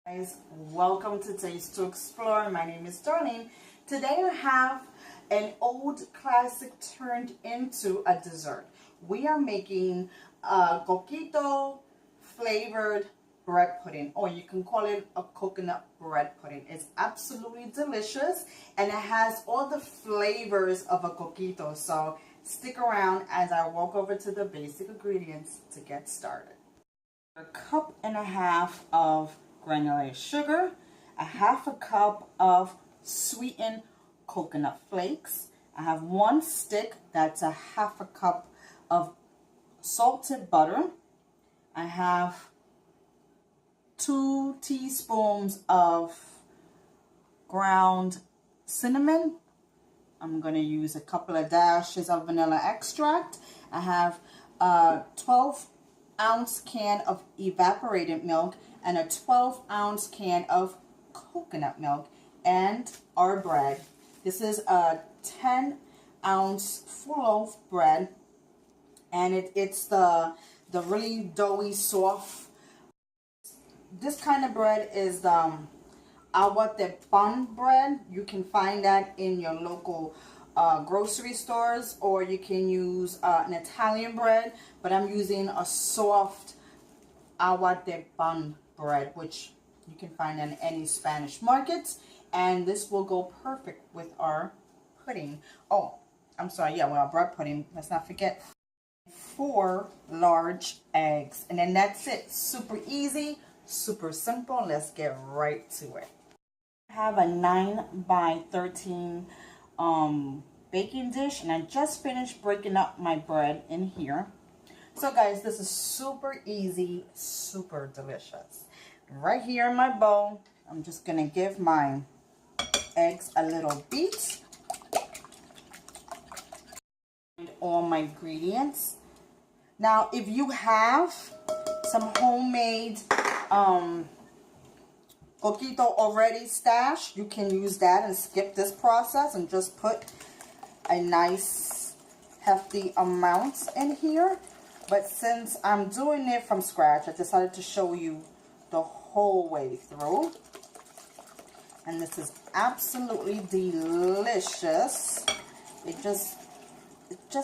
Guys, welcome to Taste to Explore. My name is Darlene. Today I have an old classic turned into a dessert. We are making a coquito flavored bread pudding, or you can call it a coconut bread pudding. It's absolutely delicious and it has all the flavors of a coquito. So stick around as I walk over to the basic ingredients to get started. A cup and a half of granulated sugar, a half a cup of sweetened coconut flakes. I have one stick, that's a half a cup of salted butter. I have 2 teaspoons of ground cinnamon. I'm going to use a couple of dashes of vanilla extract. I have a 12-ounce can of evaporated milk and a 12-ounce can of coconut milk, and our bread. This is a 10-ounce full loaf bread, and it's the really doughy, soft. This kind of bread is agua de pan bread. You can find that in your local grocery stores, or you can use an Italian bread, but I'm using a soft agua de pan bread, which you can find in any Spanish markets, and this will go perfect with our pudding. Oh, I'm sorry, yeah, well, our bread pudding, let's not forget 4 large eggs, and then that's it. Super easy, super simple. Let's get right to it. I have a 9 by 13 baking dish, and I just finished breaking up my bread in here. So guys, this is super easy, super delicious. Right here in my bowl, I'm just going to give my eggs a little beat. And all my ingredients. Now, if you have some homemade coquito already stashed, you can use that and skip this process and just put a nice hefty amount in here. But since I'm doing it from scratch, I decided to show you the whole way through. And this is absolutely delicious. It just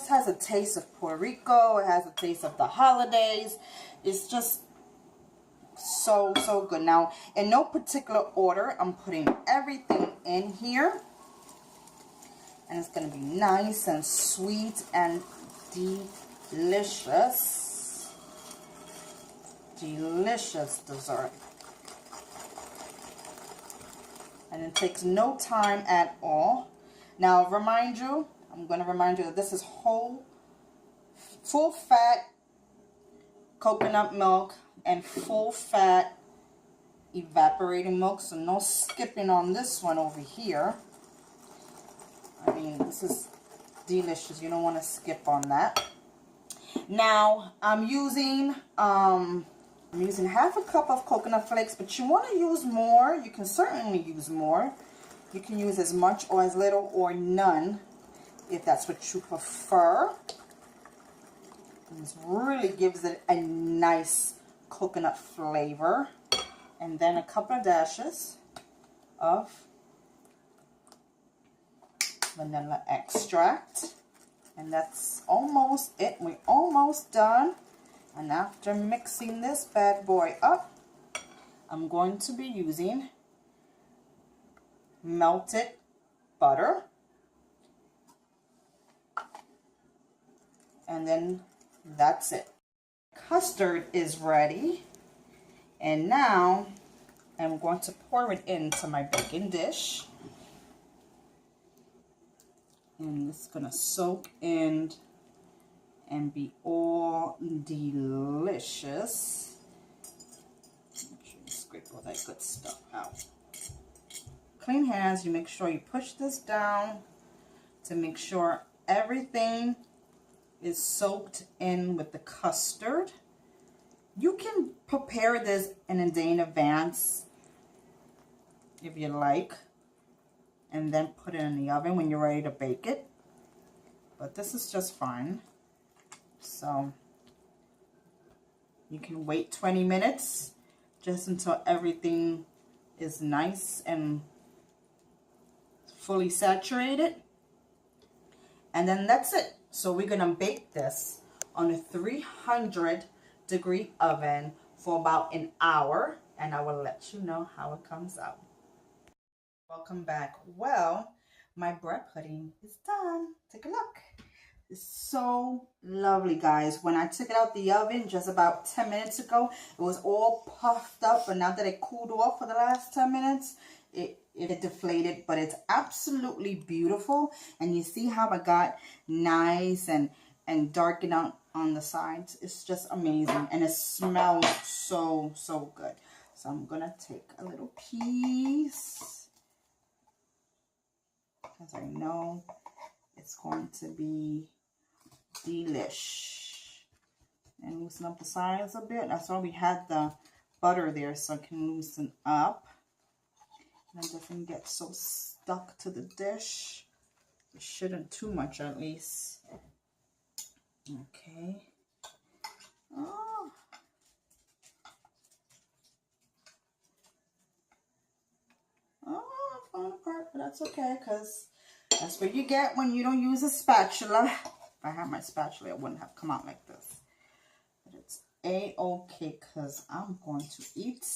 has a taste of Puerto Rico. It has a taste of the holidays. It's just so good. Now, in no particular order, I'm putting everything in here. And it's going to be nice and sweet and delicious dessert, and it takes no time at all. Now I'm going to remind you that this is full fat coconut milk and full fat evaporated milk, so no skipping on this one over here. I mean, this is delicious. You don't want to skip on that. Now I'm using half a cup of coconut flakes, but you want to use more. You can certainly use more. You can use as much or as little or none if that's what you prefer. And this really gives it a nice coconut flavor. And then a couple of dashes of vanilla extract. And that's almost it. We're almost done. And after mixing this bad boy up, I'm going to be using melted butter. And then that's it. Custard is ready. And now I'm going to pour it into my baking dish. And it's going to soak in and be all delicious. Make sure you scrape all that good stuff out. Clean hands. You make sure you push this down to make sure everything is soaked in with the custard. You can prepare this in a day in advance if you like, and then put it in the oven when you're ready to bake it. But this is just fine. So you can wait 20 minutes just until everything is nice and fully saturated. And then that's it. So we're gonna bake this on a 300-degree oven for about an hour, and I will let you know how it comes out. Welcome back. Well, my bread pudding is done. Take a look. It's so lovely, guys. When I took it out the oven just about 10 minutes ago, it was all puffed up, but now that it cooled off for the last 10 minutes, it deflated, but it's absolutely beautiful. And you see how it got nice and darkened out on the sides. It's just amazing, and it smells so good. So I'm gonna take a little piece because I know it's going to be delish. And loosen up the sides a bit. That's why we had the butter there, so it can loosen up. And it doesn't get so stuck to the dish. It shouldn't too much, at least. Okay. Oh. Oh, falling apart, but that's okay, because that's what you get when you don't use a spatula. If I had my spatula, it wouldn't have come out like this. But it's a-okay, because I'm going to eat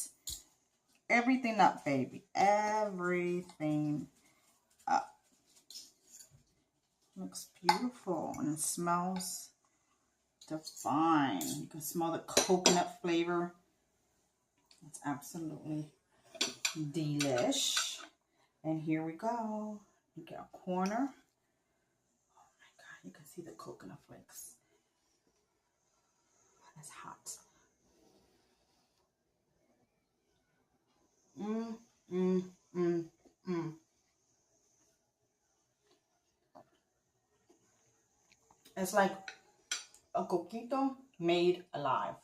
everything up, baby. Everything up. Looks beautiful, and it smells divine. You can smell the coconut flavor. It's absolutely delish. And here we go. You get a corner. Oh my God, you can see the coconut flakes. It's hot. It's like a coquito made alive.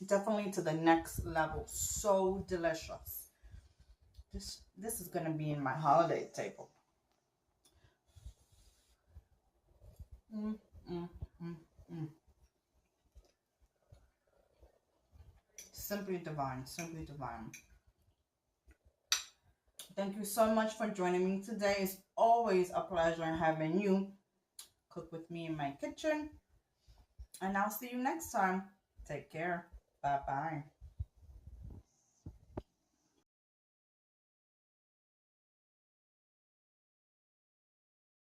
Definitely to the next level. So delicious. This is gonna be in my holiday table. Simply divine, simply divine. Thank you so much for joining me today. It's always a pleasure having you cook with me in my kitchen. And I'll see you next time. Take care. Bye-bye.